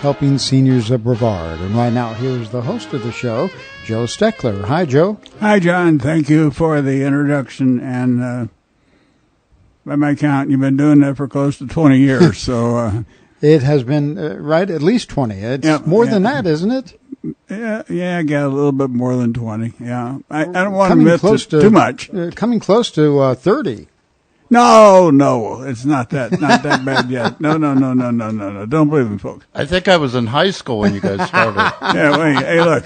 helping seniors of Brevard. And right now, here's the host of the show, Joe Steckler. Hi, Joe. Hi, John. Thank you for the introduction. And by my count, you've been doing that for close to 20 years. So it has been, right, at least 20. It's more than that, isn't it? Yeah, I got a little bit more than 20. Yeah, I don't want to admit too much. Coming close to 30. No, it's not that bad yet. No. Don't believe me, folks. I think I was in high school when you guys started. Yeah, wait, hey, look,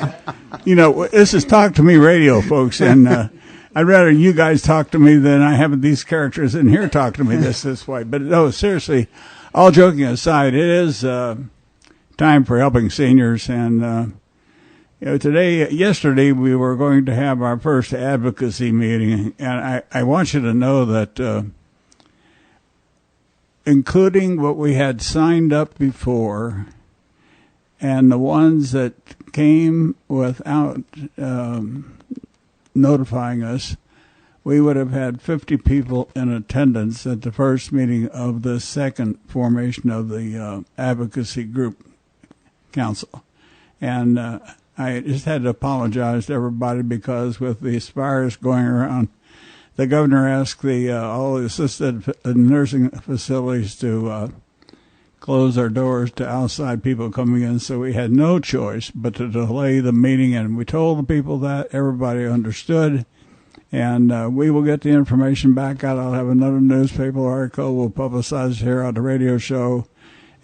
this is Talk to Me Radio, folks, and I'd rather you guys talk to me than I have these characters in here talk to me this way. But no, seriously, all joking aside, it is time for helping seniors, and yesterday we were going to have our first advocacy meeting, and I want you to know that including what we had signed up before and the ones that came without notifying us, we would have had 50 people in attendance at the first meeting of the second formation of the advocacy group council. And I just had to apologize to everybody because with the fires going around, the governor asked all the assisted nursing facilities to close their doors to outside people coming in, so we had no choice but to delay the meeting, and we told the people that. Everybody understood, and we will get the information back out. I'll have another newspaper article. We'll publicize it here on the radio show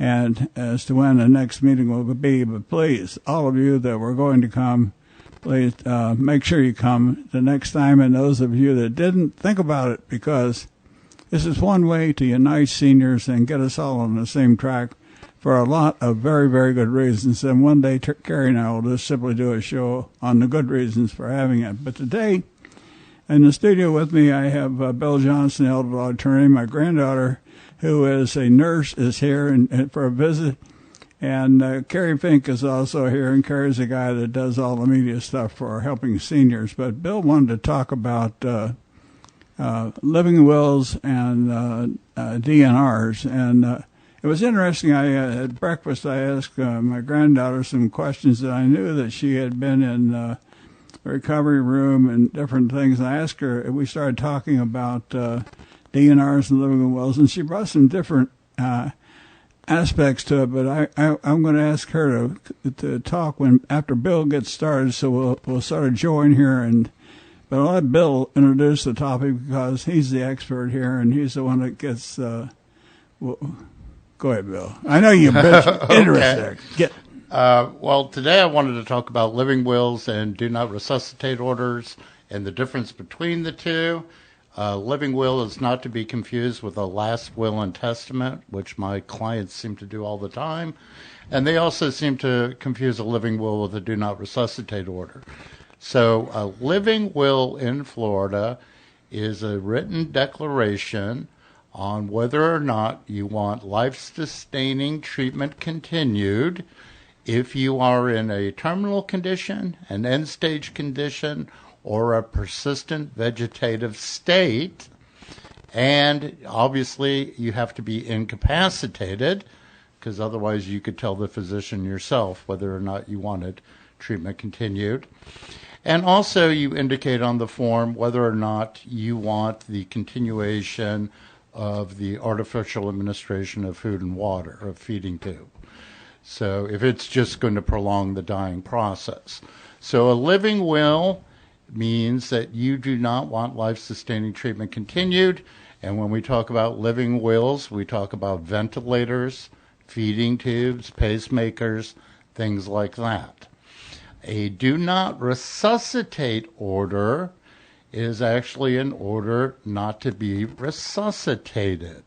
and as to when the next meeting will be. But please, all of you that were going to come, please make sure you come the next time. And those of you that didn't, think about it, because this is one way to unite seniors and get us all on the same track for a lot of very, very good reasons. And one day, Kerry and I will just simply do a show on the good reasons for having it. But today, in the studio with me, I have Bill Johnson, the elder law attorney. My granddaughter, who is a nurse, is here and for a visit. And Kerry Fink is also here, and Kerry's the guy that does all the media stuff for helping seniors. But Bill wanted to talk about living wills and DNRs. And it was interesting. At breakfast, I asked my granddaughter some questions that I knew that she had been in the recovery room and different things. And I asked her, we started talking about DNRs and living wills, and she brought some different aspects to it. But I'm going to ask her to talk after Bill gets started. So we'll sort of join here, but I'll let Bill introduce the topic because he's the expert here and he's the one that gets. Go ahead, Bill. I know you've been interested. Well, today I wanted to talk about living wills and do not resuscitate orders and the difference between the two. Living will is not to be confused with a last will and testament, which my clients seem to do all the time. And they also seem to confuse a living will with a do not resuscitate order. So a living will in Florida is a written declaration on whether or not you want life-sustaining treatment continued if you are in a terminal condition, an end-stage condition, or a persistent vegetative state, and obviously you have to be incapacitated because otherwise you could tell the physician yourself whether or not you wanted treatment continued. And also you indicate on the form whether or not you want the continuation of the artificial administration of food and water, or feeding tube. So if it's just going to prolong the dying process. So a living will means that you do not want life-sustaining treatment continued. And when we talk about living wills, we talk about ventilators, feeding tubes, pacemakers, things like that. A do not resuscitate order is actually an order not to be resuscitated.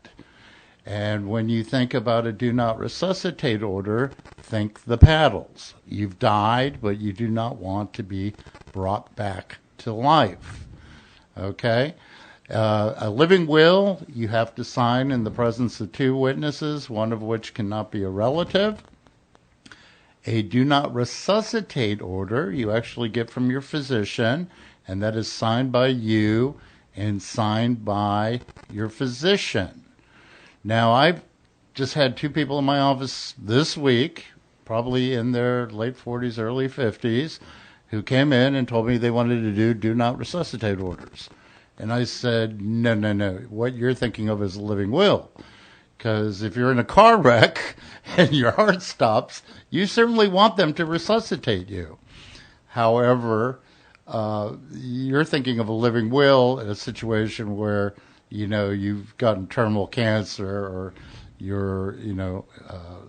And when you think about a do not resuscitate order, think the paddles. You've died, but you do not want to be brought back to life. Okay? A living will, you have to sign in the presence of two witnesses, one of which cannot be a relative. A do not resuscitate order you actually get from your physician, and that is signed by you and signed by your physician. Now, I've just had two people in my office this week probably in their late 40s, early 50s, who came in and told me they wanted to do not resuscitate orders. And I said, no. What you're thinking of is a living will. Because if you're in a car wreck and your heart stops, you certainly want them to resuscitate you. However, you're thinking of a living will in a situation where, you've gotten terminal cancer or you're,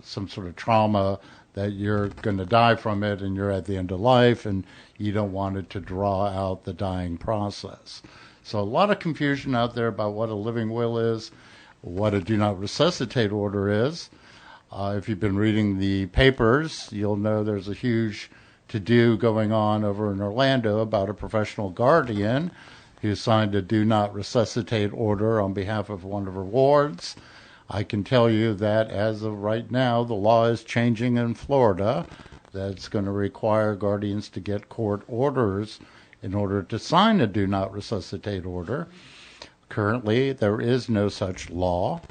some sort of trauma that you're going to die from it and you're at the end of life and you don't want it to draw out the dying process. So a lot of confusion out there about what a living will is, what a do not resuscitate order is. If you've been reading the papers, you'll know there's a huge to-do going on over in Orlando about a professional guardian who signed a do not resuscitate order on behalf of one of her wards. I can tell you that as of right now, the law is changing in Florida. That's going to require guardians to get court orders in order to sign a do not resuscitate order. Currently, there is no such law.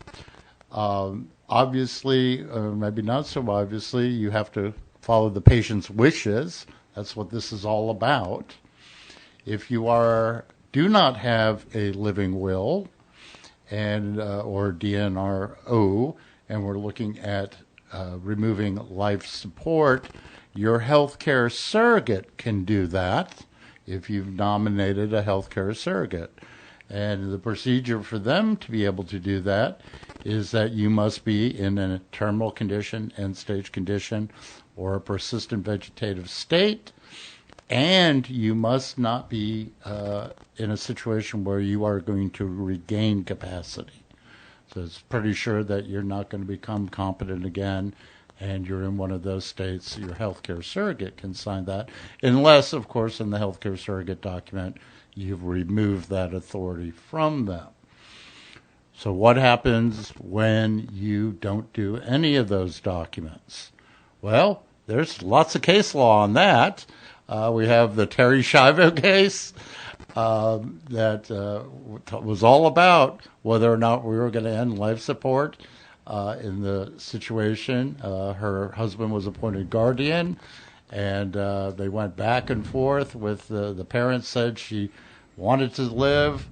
Obviously, or maybe not so obviously, you have to follow the patient's wishes. That's what this is all about. If you do not have a living will, and or DRNO, and we're looking at removing life support, your healthcare surrogate can do that if you've nominated a healthcare surrogate. And the procedure for them to be able to do that is that you must be in a terminal condition, end-stage condition, or a persistent vegetative state, and you must not be in a situation where you are going to regain capacity. So it's pretty sure that you're not going to become competent again, and you're in one of those states. Your healthcare surrogate can sign that, unless, of course, in the healthcare surrogate document, you've removed that authority from them. So what happens when you don't do any of those documents? Well, there's lots of case law on that. We have the Terry Schiavo case that was all about whether or not we were going to end life support in the situation. Her husband was appointed guardian, and they went back and forth with the parents said she wanted to live.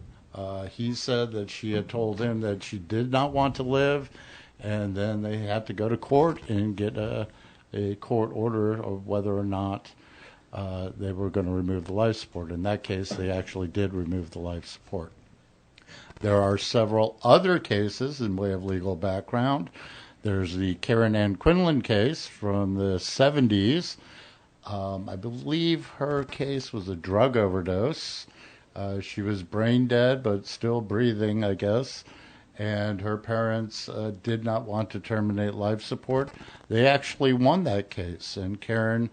He said that she had told him that she did not want to live, and then they had to go to court and get a court order of whether or not they were going to remove the life support. In that case, they actually did remove the life support. There are several other cases in way of legal background. There's the Karen Ann Quinlan case from the 70s. I believe her case was a drug overdose. She was brain dead, but still breathing, I guess. And her parents did not want to terminate life support. They actually won that case. And Karen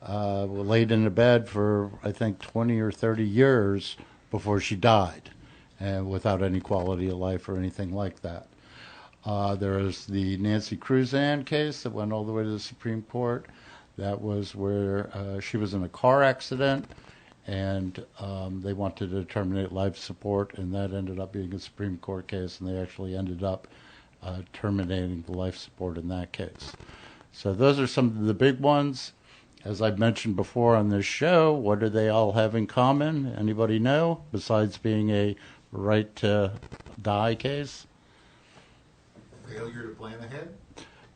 laid in a bed for, I think, 20 or 30 years before she died, and without any quality of life or anything like that. There is the Nancy Cruzan case that went all the way to the Supreme Court. That was where she was in a car accident, and they wanted to terminate life support, and that ended up being a Supreme Court case, and they actually ended up terminating the life support in that case. So those are some of the big ones. As I've mentioned before on this show, what do they all have in common? Anybody know, besides being a right to die case? Failure to plan ahead?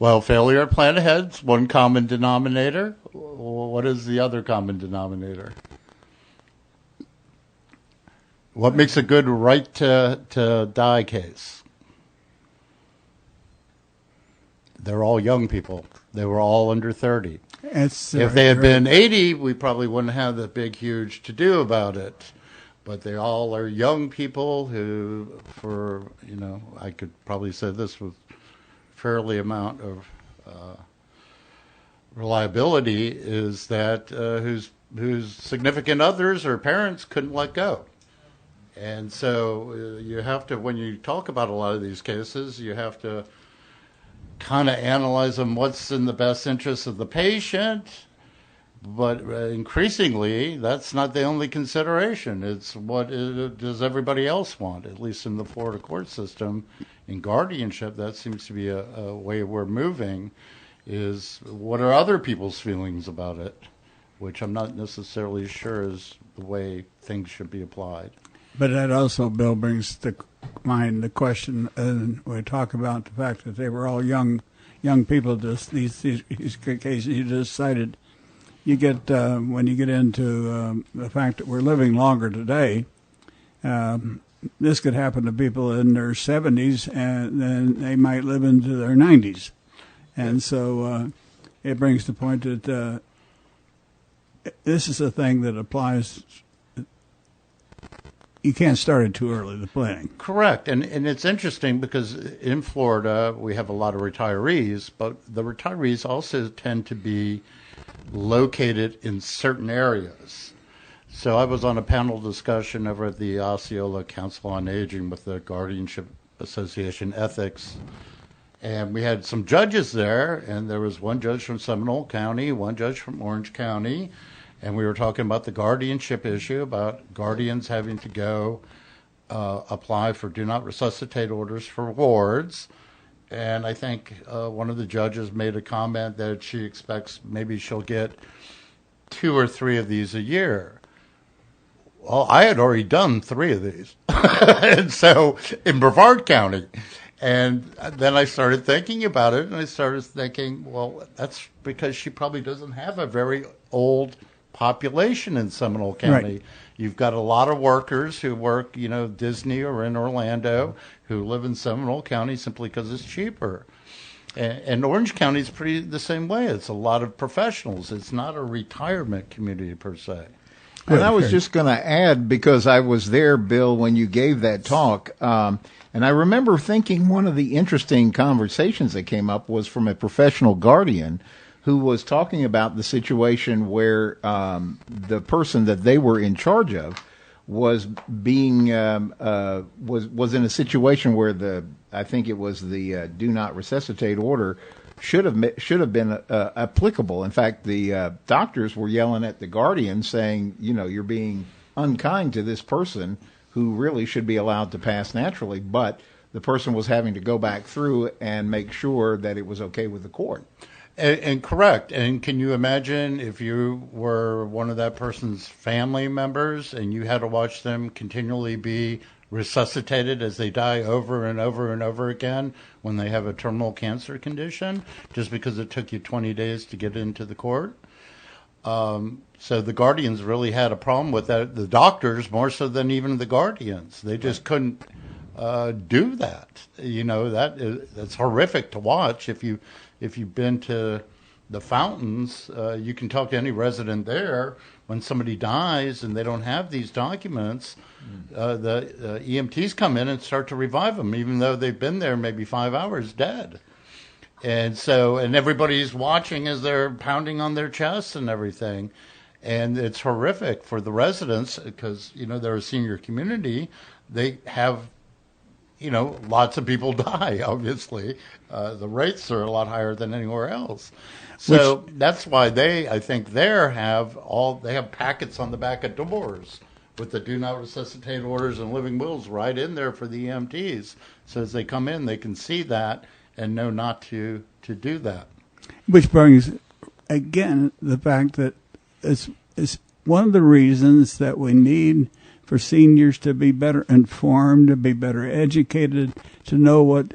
Well, failure to plan ahead is one common denominator. What is the other common denominator? What makes a good right to die case? They're all young people. They were all under 30. If they had been 80, we probably wouldn't have the big, huge to-do about it. But they all are young people who, I could probably say this with fairly amount of reliability, is that whose significant others or parents couldn't let go. And so you have to, when you talk about a lot of these cases, you have to kind of analyze them, what's in the best interest of the patient, but increasingly that's not the only consideration. It's what does everybody else want, at least in the Florida court system. In guardianship, that seems to be a way we're moving, is what are other people's feelings about it, which I'm not necessarily sure is the way things should be applied. But that also, Bill, brings to mind the question, and we talk about the fact that they were all young people. Just these cases you just cited. You get when you get into the fact that we're living longer today. This could happen to people in their 70s, and then they might live into their 90s, and so it brings the point that this is a thing that applies. You can't start it too early, the planning. Correct. And it's interesting because in Florida, we have a lot of retirees, but the retirees also tend to be located in certain areas. So I was on a panel discussion over at the Osceola Council on Aging with the Guardianship Association Ethics. And we had some judges there, and there was one judge from Seminole County, one judge from Orange County. And we were talking about the guardianship issue, about guardians having to go apply for do not resuscitate orders for wards. And I think one of the judges made a comment that she expects maybe she'll get 2 or 3 of these a year. Well, I had already done 3 of these. And so in Brevard County. And then I started thinking about it, and I started thinking, well, that's because she probably doesn't have a very old population in Seminole County. Right. You've got a lot of workers who work, Disney or in Orlando, who live in Seminole County simply because it's cheaper. And Orange County is pretty the same way. It's a lot of professionals. It's not a retirement community per se. And I was just going to add, because I was there, Bill, when you gave that talk, and I remember thinking one of the interesting conversations that came up was from a professional guardian who was talking about the situation where the person that they were in charge of was being was in a situation where I think it was the do not resuscitate order should have been applicable. In fact, the doctors were yelling at the guardian saying, you're being unkind to this person who really should be allowed to pass naturally, but the person was having to go back through and make sure that it was okay with the court. And correct. And can you imagine if you were one of that person's family members and you had to watch them continually be resuscitated as they die over and over and over again when they have a terminal cancer condition, just because it took you 20 days to get into the court? So the guardians really had a problem with that. The doctors more so than even the guardians. They just couldn't do that. That's horrific to watch. If you've been to the fountains, you can talk to any resident there. When somebody dies and they don't have these documents, the EMTs come in and start to revive them, even though they've been there maybe 5 hours dead. And everybody's watching as they're pounding on their chests and everything. And it's horrific for the residents because, they're a senior community. They have lots of people die, obviously. The rates are a lot higher than anywhere else. So that's why I think they have packets on the back of doors with the do not resuscitate orders and living wills right in there for the EMTs. So as they come in, they can see that and know not to do that. Which brings, again, the fact that it's one of the reasons that we need for seniors to be better informed, to be better educated, to know what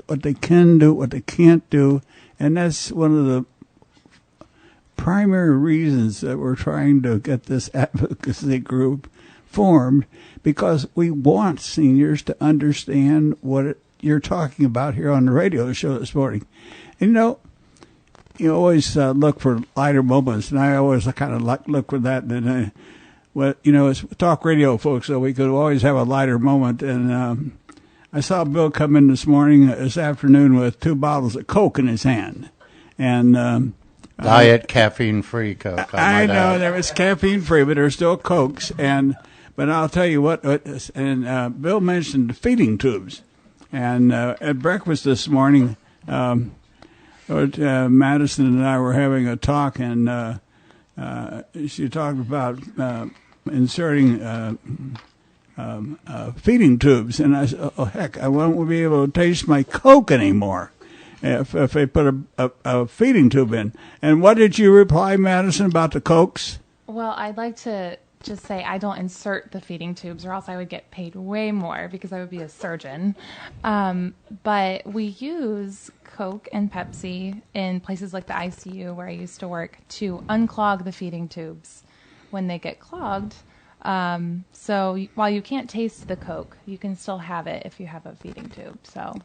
they can do, what they can't do. And that's one of the primary reasons that we're trying to get this advocacy group formed, because we want seniors to understand what you're talking about here on the radio show this morning. And you always look for lighter moments, and I always kind of look for that. And it's talk radio, folks, so we could always have a lighter moment. And I saw Bill come in this afternoon with 2 bottles of Coke in his hand. And Diet caffeine-free Coke. I know there was caffeine-free, but there's still Cokes. But I'll tell you what. And Bill mentioned feeding tubes. And at breakfast this morning, Madison and I were having a talk, and she talked about inserting feeding tubes. And I said, oh, heck, I won't be able to taste my Coke anymore. if they put a feeding tube in. And what did you reply, Madison, about the Cokes? Well, I'd like to just say I don't insert the feeding tubes, or else I would get paid way more because I would be a surgeon. But we use Coke and Pepsi in places like the ICU where I used to work to unclog the feeding tubes when they get clogged. So while you can't taste the Coke, you can still have it if you have a feeding tube. So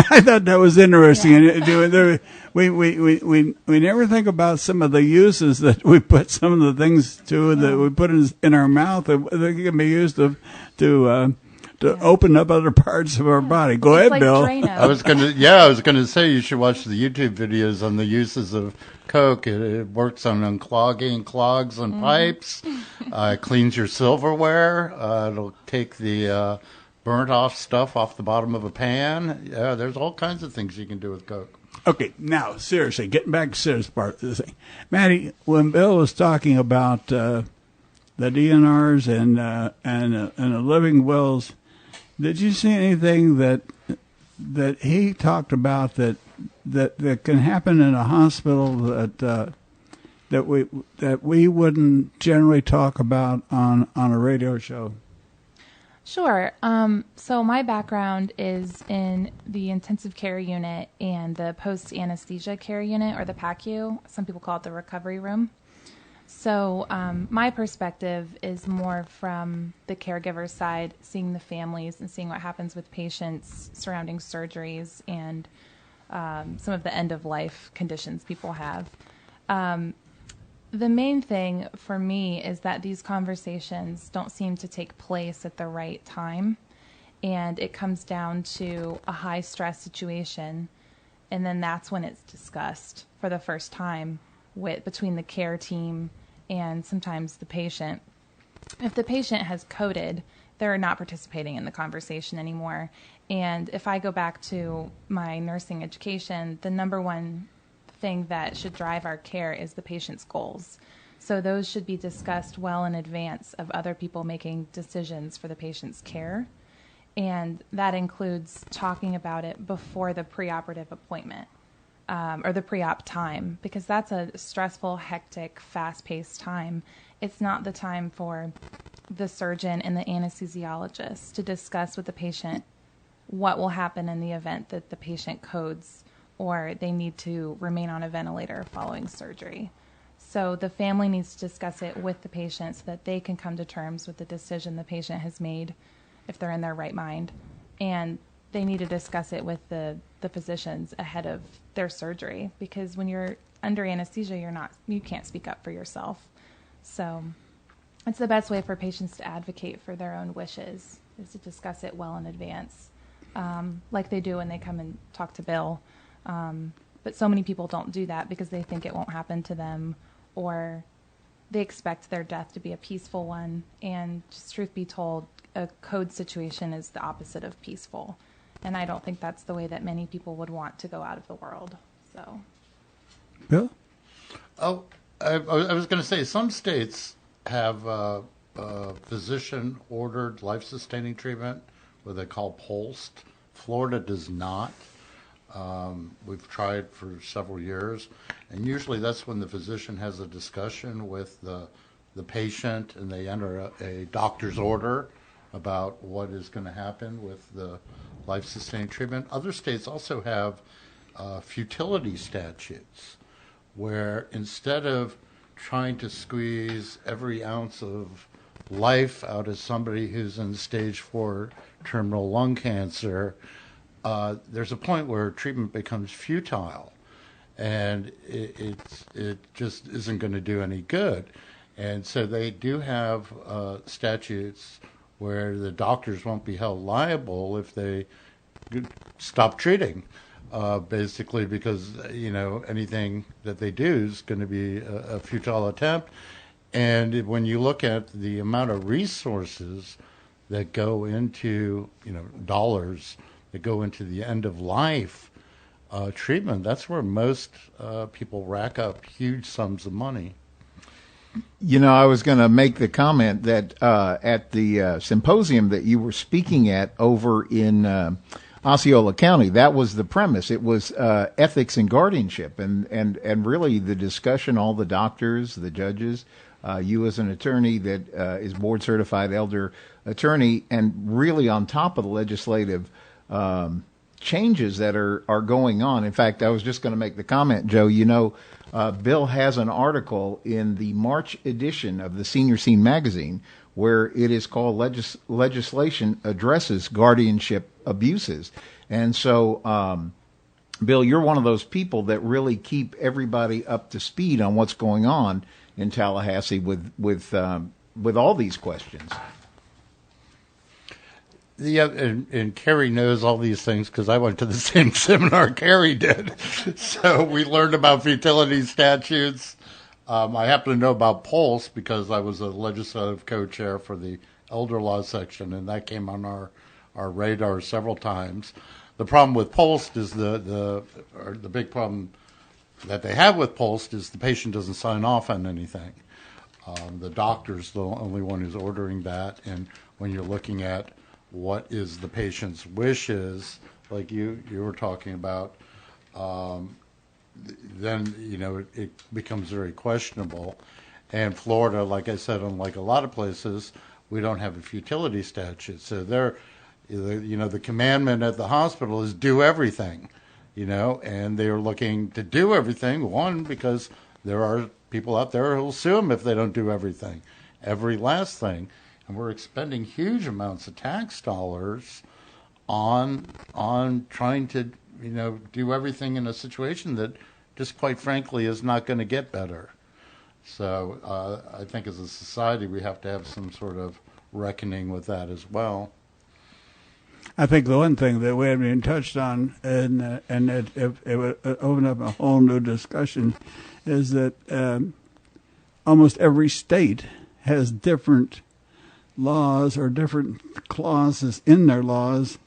I thought that was interesting. Yeah. We never think about some of the uses that we put some of the things to that we put in our mouth. They can be used to open up other parts of our body. Go ahead, like Bill. DRNO. I was gonna say you should watch the YouTube videos on the uses of Coke. It works on unclogging clogs and pipes. Cleans your silverware. It'll take the burnt off stuff off the bottom of a pan. Yeah, there's all kinds of things you can do with Coke. Okay, now seriously, getting back to the serious part of this thing, Maddie. When Bill was talking about the DNRs and the living wills, did you see anything that he talked about that can happen in a hospital that we wouldn't generally talk about on a radio show? Sure. So my background is in the intensive care unit and the post-anesthesia care unit, or the PACU. Some people call it the recovery room. So my perspective is more from the caregiver side, seeing the families and seeing what happens with patients surrounding surgeries and some of the end-of-life conditions people have. The main thing for me is that these conversations don't seem to take place at the right time, and it comes down to a high-stress situation, and then that's when it's discussed for the first time between the care team and sometimes the patient. If the patient has coded, they're not participating in the conversation anymore. And if I go back to my nursing education, the number one thing that should drive our care is the patient's goals. So those should be discussed well in advance of other people making decisions for the patient's care. And that includes talking about it before the preoperative appointment. Or the pre-op time, because that's a stressful, hectic, fast-paced time. It's not the time for the surgeon and the anesthesiologist to discuss with the patient what will happen in the event that the patient codes or they need to remain on a ventilator following surgery. So the family needs to discuss it with the patient so that they can come to terms with the decision the patient has made if they're in their right mind. And they need to discuss it with the physicians ahead of their surgery, because when you're under anesthesia, you can't speak up for yourself. So it's the best way for patients to advocate for their own wishes is to discuss it well in advance, like they do when they come and talk to Bill. But so many people don't do that because they think it won't happen to them, or they expect their death to be a peaceful one. And just truth be told, a code situation is the opposite of peaceful. And I don't think that's the way that many people would want to go out of the world. So, Bill? Oh, I was going to say some states have physician-ordered life-sustaining treatment, what they call POLST. Florida does not. We've tried for several years, and usually that's when the physician has a discussion with the patient, and they enter a doctor's order about what is going to happen with the life-sustaining treatment. Other states also have futility statutes, where instead of trying to squeeze every ounce of life out of somebody who's in stage 4 terminal lung cancer, there's a point where treatment becomes futile, and it just isn't going to do any good. And so they do have statutes where the doctors won't be held liable if they stop treating, basically because, anything that they do is going to be a futile attempt. And when you look at the amount of resources that go into, dollars that go into the end-of-life treatment, that's where most people rack up huge sums of money. I was going to make the comment that at the symposium that you were speaking at over in Osceola County. That was the premise. It was ethics and guardianship, and really the discussion. All the doctors, the judges, you as an attorney that is board certified elder attorney, and really on top of the legislative changes that are going on. In fact, I was just going to make the comment, Joe. Bill has an article in the March edition of the Senior Scene magazine where it is called Legislation Addresses Guardianship Abuses. And so, Bill, you're one of those people that really keep everybody up to speed on what's going on in Tallahassee with all these questions. Yeah, and Kerry knows all these things because I went to the same seminar Kerry did. So we learned about futility statutes. I happen to know about PULSE because I was a legislative co-chair for the elder law section, and that came on our radar several times. The problem with PULSE is the big problem that they have with PULSE is the patient doesn't sign off on anything. The doctor's the only one who's ordering that, and when you're looking at what is the patient's wishes, like you were talking about, then it becomes very questionable. And Florida, like I said, unlike a lot of places, we don't have a futility statute. So the commandment at the hospital is do everything, and they're looking to do everything. One, because there are people out there who will sue them if they don't do everything, every last thing. And we're expending huge amounts of tax dollars on trying to, do everything in a situation that just quite frankly is not going to get better. So I think as a society we have to have some sort of reckoning with that as well. I think the one thing that we haven't even touched on, and it would open up a whole new discussion, is that almost every state has different laws or different clauses in their laws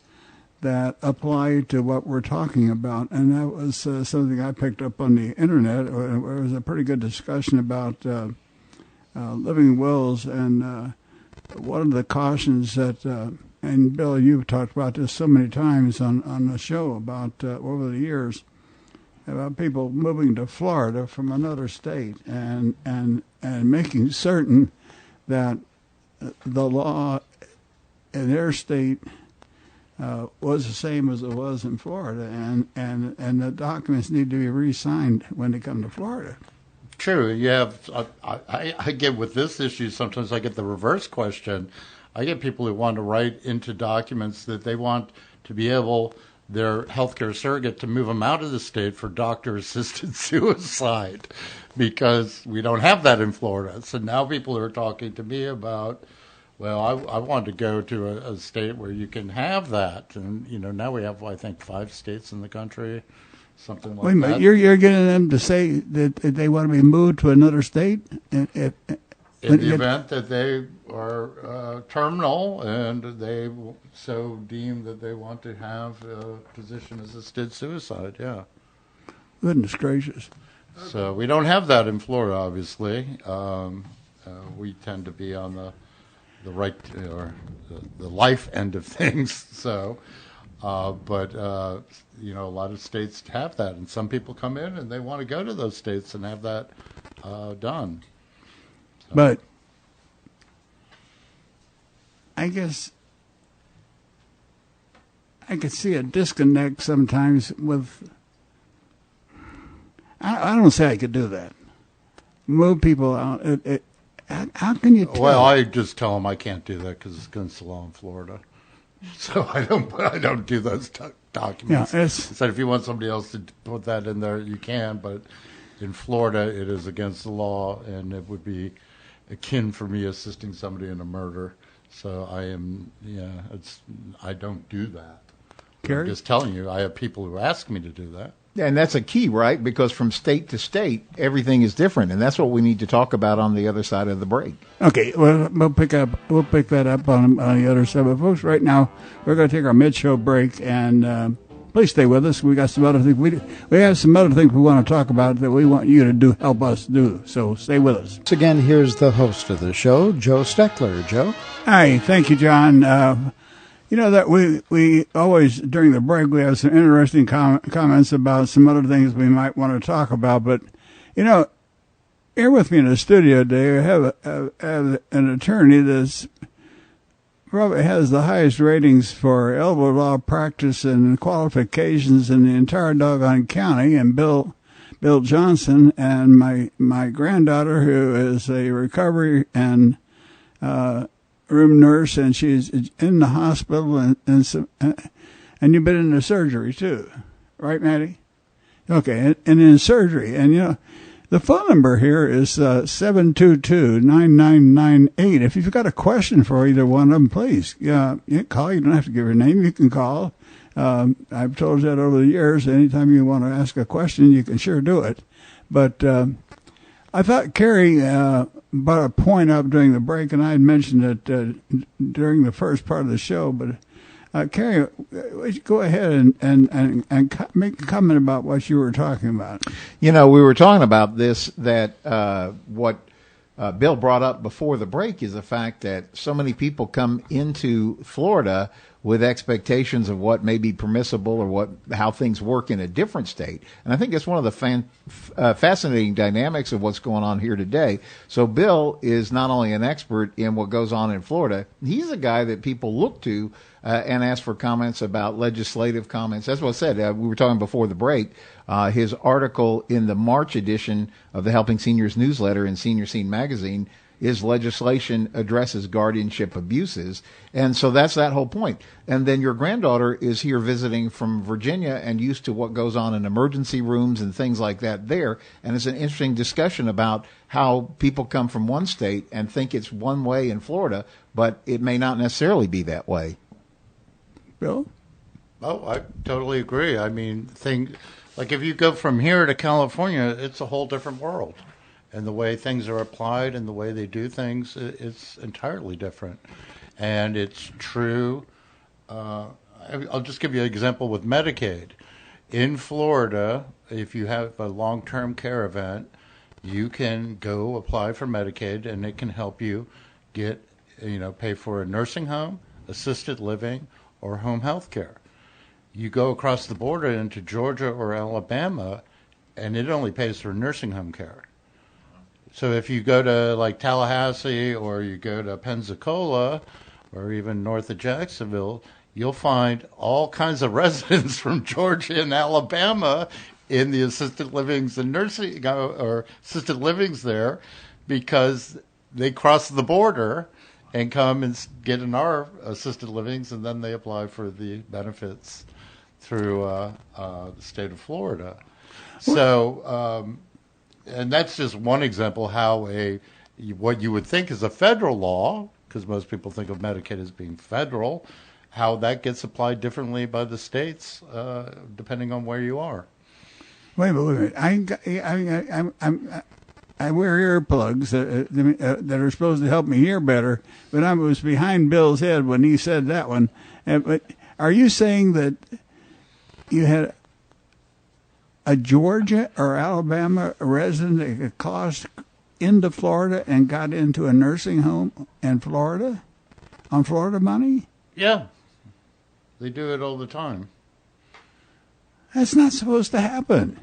that apply to what we're talking about. And that was something I picked up on the internet. It was a pretty good discussion about living wills, and one of the cautions that, and Bill, you've talked about this so many times on the show about over the years, about people moving to Florida from another state and making certain that the law in their state was the same as it was in Florida, and the documents need to be re-signed when they come to Florida. True. You have. I get with this issue. Sometimes I get the reverse question. I get people who want to write into documents that they want to be able, their healthcare surrogate, to move them out of the state for doctor-assisted suicide, because we don't have that in Florida. So now people are talking to me about, well, I want to go to a state where you can have that. And, now we have, I think, 5 states in the country, something like that. Wait a minute, you're getting them to say that they want to be moved to another state? In the event that they are terminal and they so deem that they want to have physician-assisted suicide, yeah. Goodness gracious. So we don't have that in Florida, obviously. We tend to be on the right or the life end of things. So, but a lot of states have that, and some people come in and they want to go to those states and have that done. So. But I guess I could see a disconnect sometimes with. I don't say I could do that. Move people out. How can you tell? Well, I just tell them I can't do that because it's against the law in Florida. So I don't do those documents. Yeah, I said if you want somebody else to put that in there, you can. But in Florida, it is against the law, and it would be akin for me assisting somebody in a murder. So I don't do that. Kerry? I'm just telling you, I have people who ask me to do that. Yeah, and that's a key, right? Because from state to state, everything is different, and that's what we need to talk about on the other side of the break. Okay, well, we'll pick that up on the other side. But folks, right now we're going to take our mid-show break, and please stay with us. We got some other things. We have some other things we want to talk about that we want you to help us do. So stay with us. Once again, here's the host of the show, Joe Steckler. Joe. Hi, thank you, John. You know that we always, during the break, we have some interesting comments about some other things we might want to talk about. But, you know, here with me in the studio today, we have an attorney that's probably has the highest ratings for elbow law practice and qualifications in the entire doggone county, and Bill Johnson, and my granddaughter, who is a recovery and room nurse, and she's in the hospital, and you've been in the surgery too, right, Maddie? Okay, and in surgery, and you know, the phone number here is 722-9998. If you've got a question for either one of them, please, you can call. You don't have to give your name. You can call. I've told you that over the years. Anytime you want to ask a question, you can sure do it. But I thought Kerry brought a point up during the break, and I had mentioned it during the first part of the show. But Kerry, go ahead and make a comment about what you were talking about. You know, we were talking about this, that what Bill brought up before the break is the fact that so many people come into Florida with expectations of what may be permissible or how things work in a different state. And I think that's one of the fascinating dynamics of what's going on here today. So Bill is not only an expert in what goes on in Florida, he's a guy that people look to and ask for comments about legislative comments. That's what I said. We were talking before the break. His article in the March edition of the Helping Seniors newsletter in Senior Scene magazine is legislation addresses guardianship abuses. And so that's that whole point. And then your granddaughter is here visiting from Virginia and used to what goes on in emergency rooms and things like that there. And it's an interesting discussion about how people come from one state and think it's one way in Florida, but it may not necessarily be that way. Bill? Oh, I totally agree. I mean, like if you go from here to California, it's a whole different world. And the way things are applied and the way they do things, it's entirely different. And it's true. I'll just give you an example with Medicaid. In Florida, if you have a long-term care event, you can go apply for Medicaid, and it can help you get, pay for a nursing home, assisted living, or home health care. You go across the border into Georgia or Alabama, and it only pays for nursing home care. So if you go to like Tallahassee or you go to Pensacola or even north of Jacksonville, you'll find all kinds of residents from Georgia and Alabama in the assisted livings and nursing or assisted livings there because they cross the border and come and get in our assisted livings, and then they apply for the benefits through the state of Florida. So, and that's just one example how what you would think is a federal law, because most people think of Medicaid as being federal, how that gets applied differently by the states depending on where you are. Wait a minute. I wear earplugs that are supposed to help me hear better, but I was behind Bill's head when he said that one. But are you saying that you had a Georgia or Alabama resident that could cross into Florida and got into a nursing home in Florida on Florida money? Yeah. They do it all the time. That's not supposed to happen.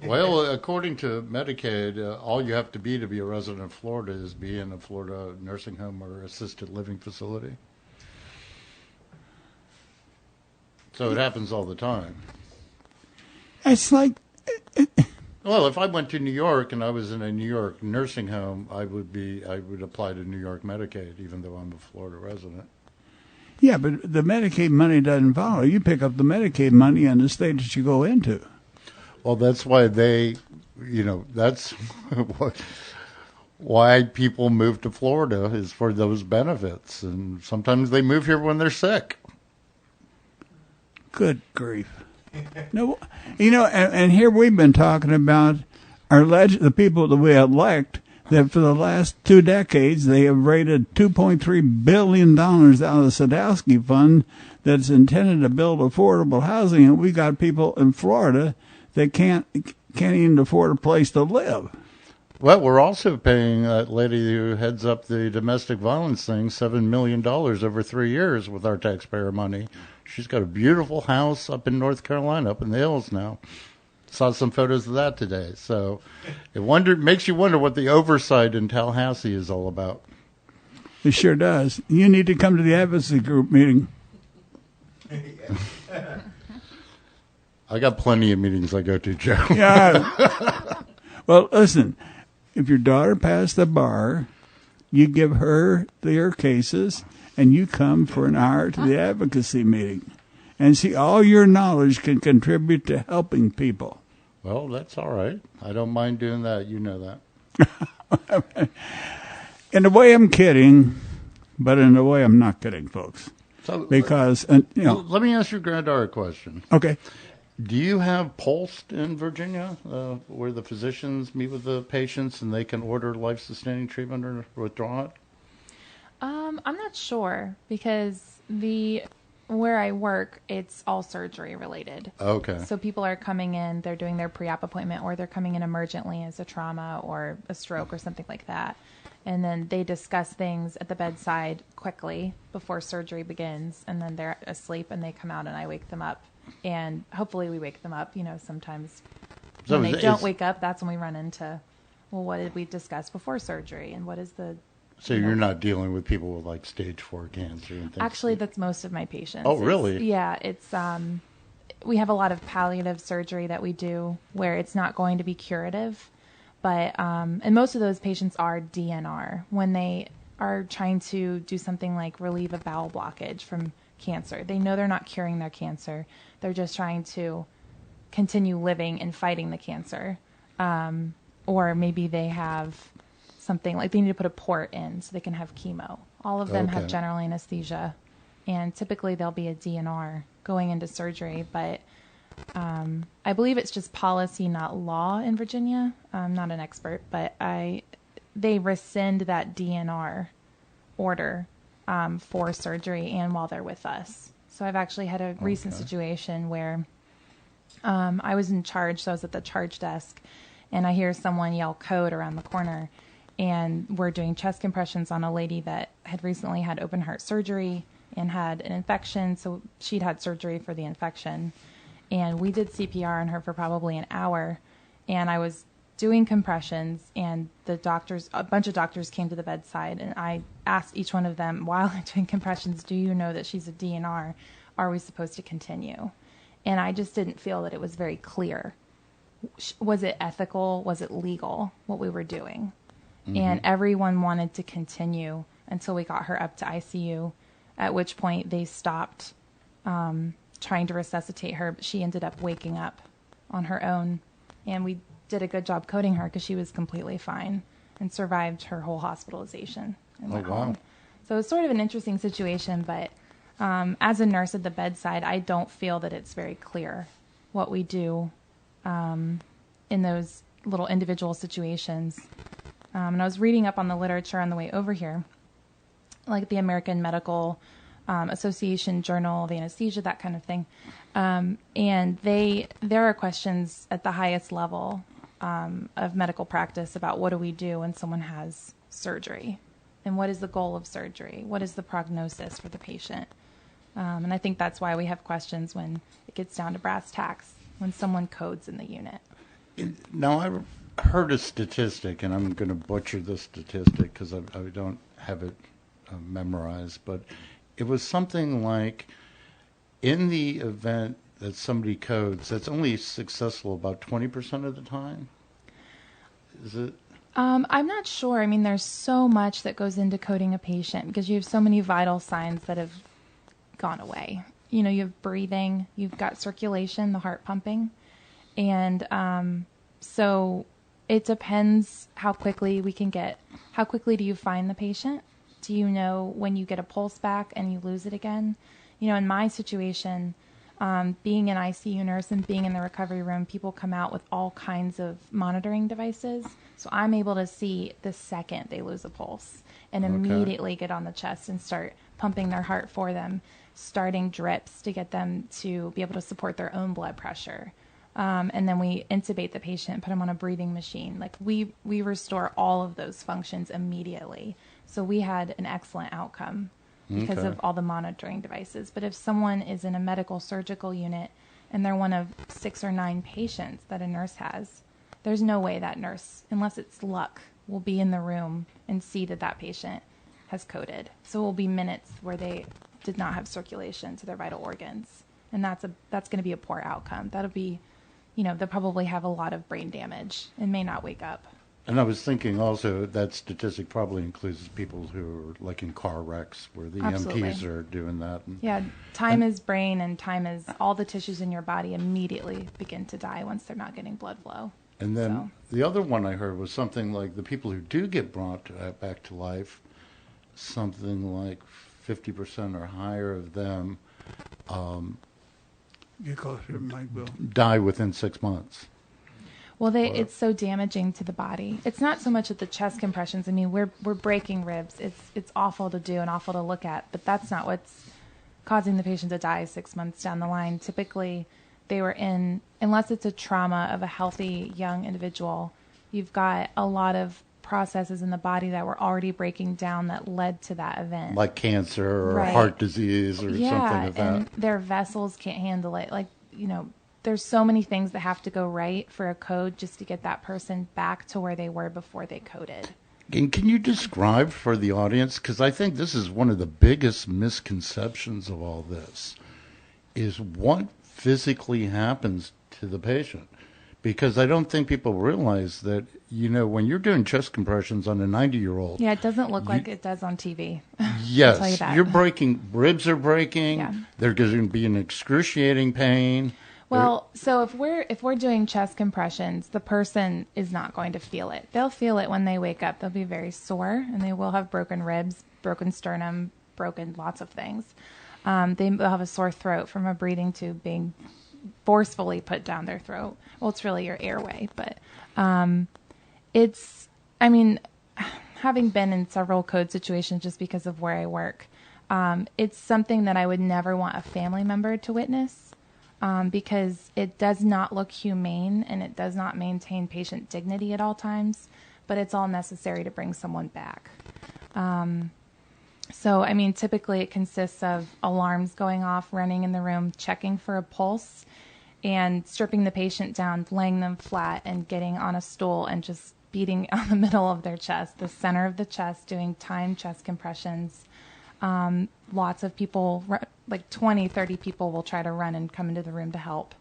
Well, according to Medicaid, all you have to be a resident of Florida is be in a Florida nursing home or assisted living facility. So it happens all the time. It's like... Well, if I went to New York and I was in a New York nursing home, I would apply to New York Medicaid, even though I'm a Florida resident. Yeah, but the Medicaid money doesn't follow. You pick up the Medicaid money in the state that you go into. Well, that's why that's why people move to Florida is for those benefits. And sometimes they move here when they're sick. Good grief. No, and here we've been talking about the people that we elect, that for the last 2 decades, they have raided $2.3 billion out of the Sadowski Fund that's intended to build affordable housing, and we got people in Florida that can't even afford a place to live. Well, we're also paying that lady who heads up the domestic violence thing $7 million over 3 years with our taxpayer money. She's got a beautiful house up in North Carolina, up in the hills now. Saw some photos of that today. So it makes you wonder what the oversight in Tallahassee is all about. It sure does. You need to come to the advocacy group meeting. I got plenty of meetings I go to, Joe. Yeah. Well, listen, if your daughter passed the bar, you give her their cases, and you come for an hour to the advocacy meeting. And see, all your knowledge can contribute to helping people. Well, that's all right. I don't mind doing that. You know that. In a way, I'm kidding, but in a way, I'm not kidding, folks. So, Because, let me ask your granddaughter a question. Okay. Do you have Pulse in Virginia, where the physicians meet with the patients and they can order life-sustaining treatment or withdraw it? I'm not sure because where I work, it's all surgery related. Okay. So people are coming in, they're doing their pre-op appointment, or they're coming in emergently as a trauma or a stroke or something like that. And then they discuss things at the bedside quickly before surgery begins, and then they're asleep and they come out and I wake them up. And hopefully we wake them up. Sometimes when they don't wake up, that's when we run into, well, what did we discuss before surgery? And what is the... So you're not dealing with people with like stage 4 cancer and things? Actually, that's most of my patients. Oh, really? It's we have a lot of palliative surgery that we do where it's not going to be curative. But, and most of those patients are DNR when they are trying to do something like relieve a bowel blockage from cancer. They know they're not curing their cancer. They're just trying to continue living and fighting the cancer. Or maybe they have something like they need to put a port in so they can have chemo. All of them have general anesthesia. And typically they'll be a DNR going into surgery. But I believe it's just policy, not law in Virginia. I'm not an expert, but they rescind that DNR order for surgery and while they're with us. So I've actually had a recent situation where I was in charge, so I was at the charge desk, and I hear someone yell code around the corner, and we're doing chest compressions on a lady that had recently had open heart surgery and had an infection, so she'd had surgery for the infection. And we did CPR on her for probably an hour, and I was doing compressions, and a bunch of doctors came to the bedside, and I asked each one of them, while I'm doing compressions, do you know that she's a DNR? Are we supposed to continue? And I just didn't feel that it was very clear. Was it ethical? Was it legal, what we were doing? Mm-hmm. And everyone wanted to continue until we got her up to ICU, at which point they stopped trying to resuscitate her, but she ended up waking up on her own, and we did a good job coding her because she was completely fine and survived her whole hospitalization and went home. So it's sort of an interesting situation, but as a nurse at the bedside, I don't feel that it's very clear what we do in those little individual situations. And I was reading up on the literature on the way over here, like the American Medical Association Journal of Anesthesia, that kind of thing. And there are questions at the highest level of medical practice about what do we do when someone has surgery, and what is the goal of surgery? What is the prognosis for the patient? And I think that's why we have questions when it gets down to brass tacks, when someone codes in the unit. Now, I heard a statistic, and I'm going to butcher this statistic because I don't have it memorized, but it was something like in the event that somebody codes, that's only successful about 20% of the time? Is it? I'm not sure. I mean, there's so much that goes into coding a patient because you have so many vital signs that have gone away. You have breathing, you've got circulation, the heart pumping. And so it depends how quickly do you find the patient? Do you know when you get a pulse back and you lose it again? In my situation, being an ICU nurse and being in the recovery room, people come out with all kinds of monitoring devices. So I'm able to see the second they lose a pulse and immediately get on the chest and start pumping their heart for them, starting drips to get them to be able to support their own blood pressure. And then we intubate the patient, put him on a breathing machine. Like we restore all of those functions immediately. So we had an excellent outcome because Okay. of all the monitoring devices. But if someone is in a medical surgical unit and they're one of 6 or 9 patients that a nurse has, there's no way that nurse, unless it's luck, will be in the room and see that that patient has coded. So it will be minutes where they did not have circulation to their vital organs. And that's going to be a poor outcome. That'll be, they'll probably have a lot of brain damage and may not wake up. And I was thinking also that statistic probably includes people who are like in car wrecks where the Absolutely. EMTs are doing that. Yeah, time is brain, and time is all the tissues in your body immediately begin to die once they're not getting blood flow. And then the other one I heard was something like the people who do get brought back to life, something like 50% or higher of them Get closer to the mic, Bill. die within 6 months. Well, it's so damaging to the body. It's not so much at the chest compressions. I mean, we're breaking ribs. It's awful to do and awful to look at, but that's not what's causing the patient to die 6 months down the line. Typically, they were in, unless it's a trauma of a healthy young individual, you've got a lot of processes in the body that were already breaking down that led to that event. Like cancer or Right. heart disease or something like that. And their vessels can't handle it. Like, there's so many things that have to go right for a code just to get that person back to where they were before they coded. And can you describe for the audience, because I think this is one of the biggest misconceptions of all this, is what physically happens to the patient? Because I don't think people realize that, when you're doing chest compressions on a 90-year-old. Yeah, it doesn't look like it does on TV. Yes, I'll tell you that. you're breaking, ribs are breaking. Yeah. There's going to be an excruciating pain. Well, so if we're doing chest compressions, the person is not going to feel it. They'll feel it when they wake up. They'll be very sore, and they will have broken ribs, broken sternum, broken lots of things. They will have a sore throat from a breathing tube being forcefully put down their throat. Well, it's really your airway, but having been in several code situations just because of where I work, it's something that I would never want a family member to witness. Because it does not look humane and it does not maintain patient dignity at all times, but it's all necessary to bring someone back. Typically it consists of alarms going off, running in the room, checking for a pulse, and stripping the patient down, laying them flat, and getting on a stool and just beating on the middle of their chest, the center of the chest, doing timed chest compressions. Lots of people, like 20, 30 people will try to run and come into the room to help.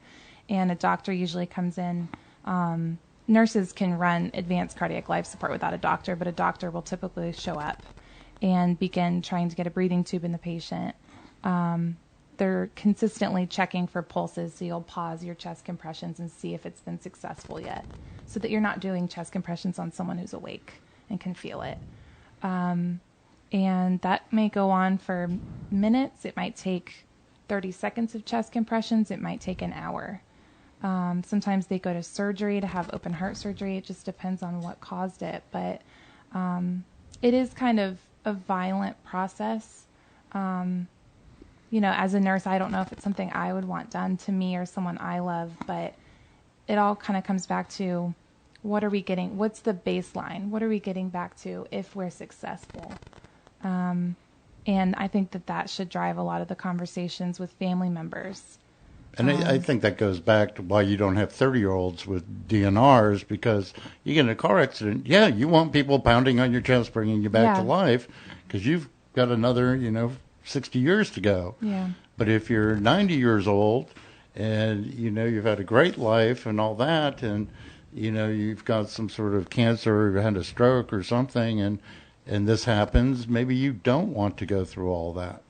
And a doctor usually comes in. Nurses can run advanced cardiac life support without a doctor, but a doctor will typically show up and begin trying to get a breathing tube in the patient. They're consistently checking for pulses, so you'll pause your chest compressions and see if it's been successful yet, so that you're not doing chest compressions on someone who's awake and can feel it. And that may go on for minutes. It might take 30 seconds of chest compressions. It might take an hour. Sometimes they go to surgery to have open heart surgery. It just depends on what caused it. But it is kind of a violent process. As a nurse, I don't know if it's something I would want done to me or someone I love. But it all kind of comes back to, what are we getting? What's the baseline? What are we getting back to if we're successful? And I think that should drive a lot of the conversations with family members. And I think that goes back to why you don't have 30-year-olds with DNRs, because you get in a car accident, you want people pounding on your chest, bringing you back to life, because you've got another, 60 years to go. Yeah. But if you're 90 years old and, you've had a great life and all that, and, you've got some sort of cancer or had a stroke or something, and this happens, maybe you don't want to go through all that.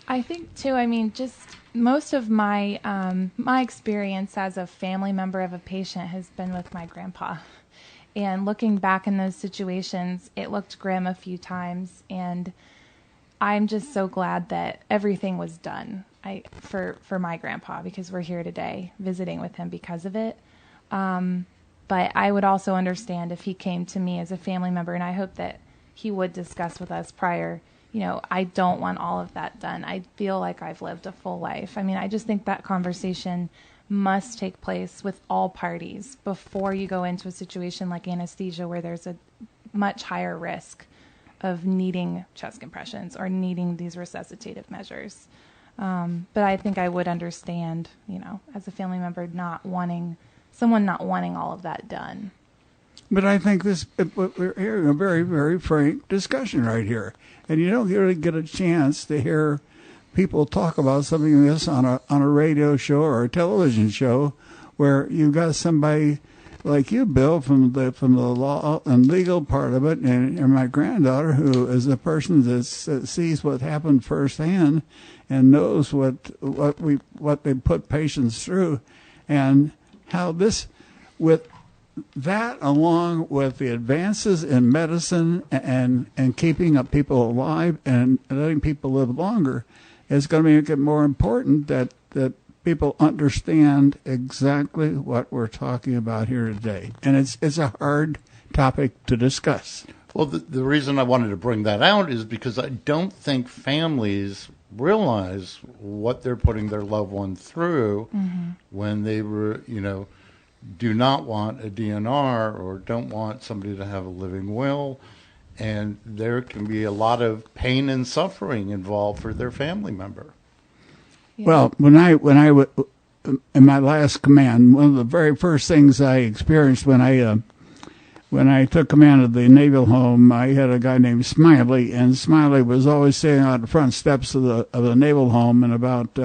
I think too, just most of my my experience as a family member of a patient has been with my grandpa. And looking back in those situations, it looked grim a few times, and I'm just so glad that everything was done for my grandpa, because we're here today visiting with him because of it. But I would also understand if he came to me as a family member, and I hope that he would discuss with us prior, I don't want all of that done. I feel like I've lived a full life. I just think that conversation must take place with all parties before you go into a situation like anesthesia where there's a much higher risk of needing chest compressions or needing these resuscitative measures. But I think I would understand, as a family member, someone not wanting all of that done. But I think we're hearing a very, very frank discussion right here. And you don't really get a chance to hear people talk about something like this on a radio show or a television show where you've got somebody like you, Bill, from the law and legal part of it, and my granddaughter, who is a person that sees what happened firsthand and knows what they put patients through, and how this, with that, along with the advances in medicine and keeping up people alive and letting people live longer, is going to make it more important that people understand exactly what we're talking about here today. And it's a hard topic to discuss. Well, the reason I wanted to bring that out is because I don't think families realize what they're putting their loved one through when they were, do not want a DNR or don't want somebody to have a living will. And there can be a lot of pain and suffering involved for their family member. Yeah. Well, when I in my last command, one of the very first things I experienced when I took command of the Naval Home, I had a guy named Smiley, and Smiley was always sitting on the front steps of the Naval Home. And about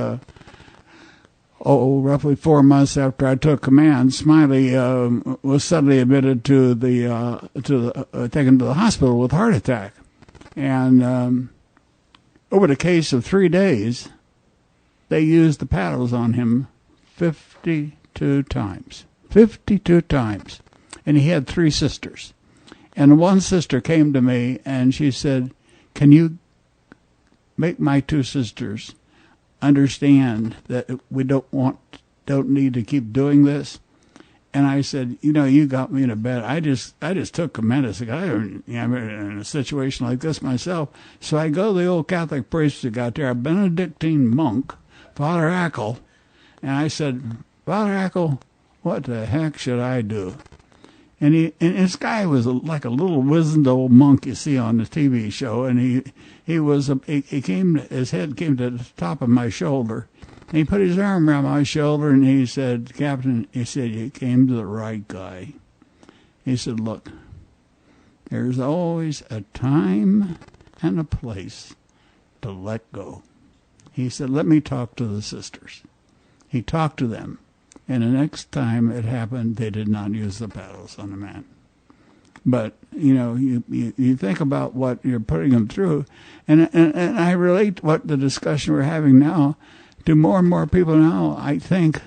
roughly 4 months after I took command, Smiley was suddenly admitted taken to the hospital with a heart attack, and over the case of 3 days, they used the paddles on him 52 times. 52 times. And he had 3 sisters. And one sister came to me and she said, "Can you make my 2 sisters understand that we don't need to keep doing this?" And I said, "You got me in a bed. I just took command as a guy in a situation like this myself." So I go to the old Catholic priest who got there, a Benedictine monk, Father Ackle, and I said, "Father Ackle, what the heck should I do?" And this guy was like a little wizened old monk you see on the TV show, and his head came to the top of my shoulder, and he put his arm around my shoulder, and he said, "Captain," he said, "you came to the right guy." He said, "Look, there's always a time and a place to let go." He said, "Let me talk to the sisters." He talked to them, and the next time it happened, they did not use the paddles on the man. But, you think about what you're putting them through, and I relate what the discussion we're having now to more and more people now, I think,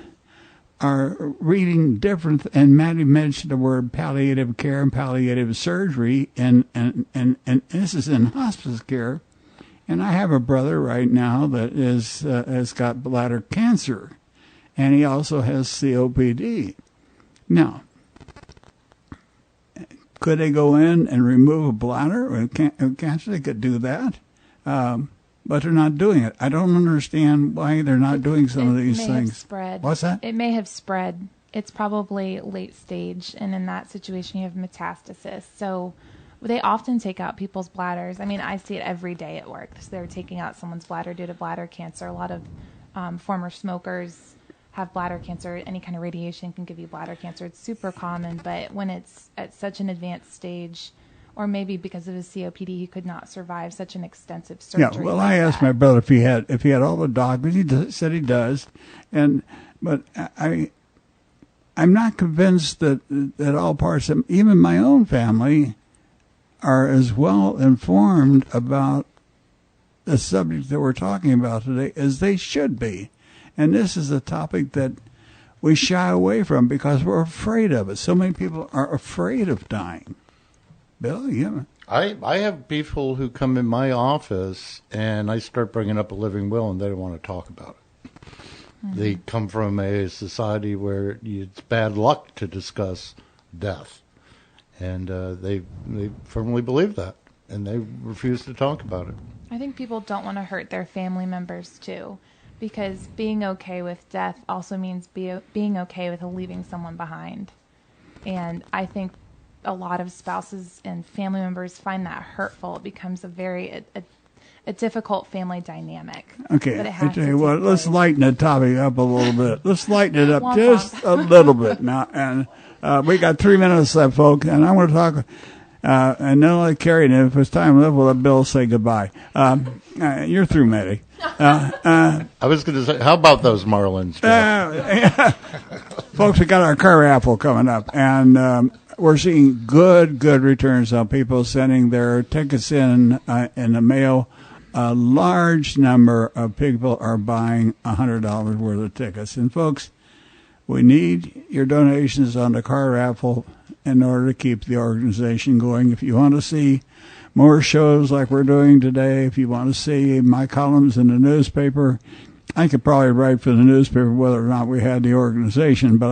are reading different, and Maddie mentioned the word palliative care and palliative surgery, and this is in hospice care. And I have a brother right now that has got bladder cancer, and he also has COPD. Now, could they go in and remove a bladder or cancer? They could do that, but they're not doing it. I don't understand why they're not doing some of these things. It may have spread. What's that? It may have spread. It's probably late stage, and in that situation, you have metastasis. So they often take out people's bladders. I mean, I see it every day at work. So they're taking out someone's bladder due to bladder cancer. A lot of former smokers have bladder cancer. Any kind of radiation can give you bladder cancer. It's super common, but when it's at such an advanced stage, or maybe because of his COPD, he could not survive such an extensive surgery. Yeah, well, I asked my brother if he had all the documents. He said he does, but I'm not convinced that all parts of even my own family are as well informed about the subject that we're talking about today as they should be. And this is a topic that we shy away from because we're afraid of it. So many people are afraid of dying. Bill, yeah. I have people who come in my office and I start bringing up a living will and they don't want to talk about it. Mm-hmm. They come from a society where it's bad luck to discuss death. And they firmly believe that, and they refuse to talk about it. I think people don't want to hurt their family members, too, because being okay with death also means being okay with leaving someone behind. And I think a lot of spouses and family members find that hurtful. It becomes a very a difficult family dynamic. Okay, But it I has tell to you what, take let's place. lighten the topic up a little bit. Let's lighten it up Womp just womp. a little bit now. And we got 3 minutes left, folks, and I want to talk, and then let Kerry, and if it's time left, we'll let Bill say goodbye. You're through, Maddie. I was going to say, how about those Marlins, Joe? Folks, we got our car raffle coming up, and we're seeing good returns on people sending their tickets in the mail. A large number of people are buying $100 worth of tickets. And folks, we need your donations on the car raffle in order to keep the organization going. If you want to see more shows like we're doing today, if you want to see my columns in the newspaper, I could probably write for the newspaper whether or not we had the organization, but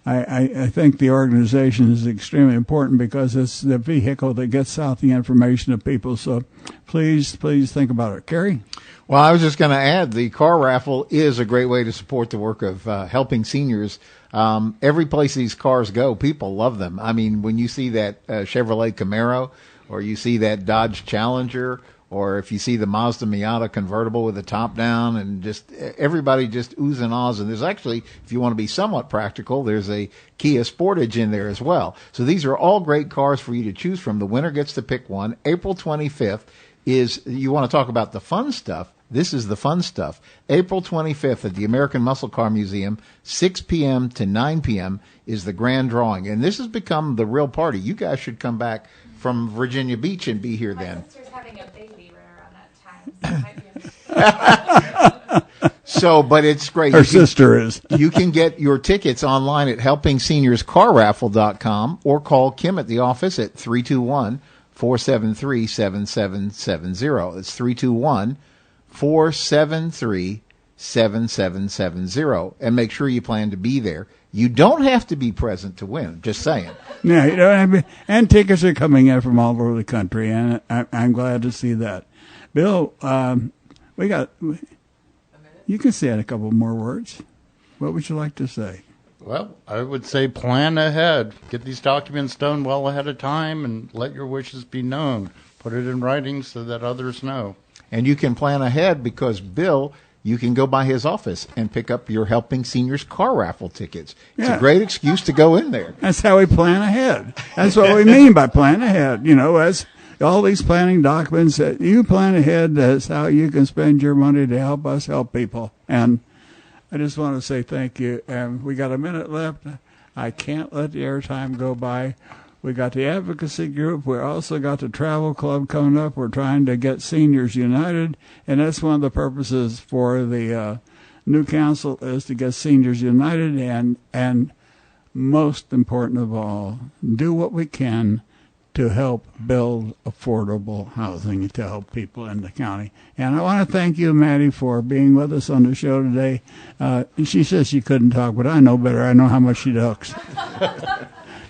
I think the organization is extremely important because it's the vehicle that gets out the information to people. So please think about it. Kerry? Well, I was just going to add, the car raffle is a great way to support the work of helping seniors. Every place these cars go, people love them. I mean, when you see that Chevrolet Camaro, or you see that Dodge Challenger, or if you see the Mazda Miata convertible with the top down, and just everybody just oohs and ahs. And there's actually, if you want to be somewhat practical, there's a Kia Sportage in there as well. So these are all great cars for you to choose from. The winner gets to pick one. April 25th is, you want to talk about the fun stuff. This is the fun stuff. April 25th at the American Muscle Car Museum, 6 p.m. to 9 p.m. is the grand drawing. And this has become the real party. You guys should come back from Virginia Beach and be here then. My sister's having a baby right around that time. So, but it's great. Her sister is. You can get your tickets online at helpingseniors.carraffle.com or call Kim at the office at 321-473-7770. It's 321-473-7770. And make sure you plan to be there. You don't have to be present to win. Just saying. Yeah, you know, and tickets are coming in from all over the country, and I'm glad to see that. Bill, we got. You can say a couple more words. What would you like to say? Well, I would say plan ahead. Get these documents done well ahead of time and let your wishes be known. Put it in writing so that others know. And you can plan ahead because Bill, you can go by his office and pick up your Helping Seniors car raffle tickets. It's a great excuse to go in there. That's how we plan ahead. That's what we mean by plan ahead. You know, as all these planning documents, that you plan ahead, that's how you can spend your money to help us help people. And I just want to say thank you. And we got a minute left. I can't let the airtime go by. We got the advocacy group. We also got the travel club coming up. We're trying to get seniors united, and that's one of the purposes for the new council is to get seniors united, and most important of all, do what we can to help build affordable housing to help people in the county. And I want to thank you, Maddie, for being with us on the show today. She says she couldn't talk, but I know better. I know how much she talks.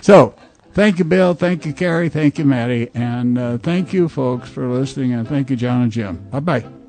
So, thank you, Bill. Thank you, Kerry. Thank you, Maddie. And thank you, folks, for listening. And thank you, John and Jim. Bye-bye.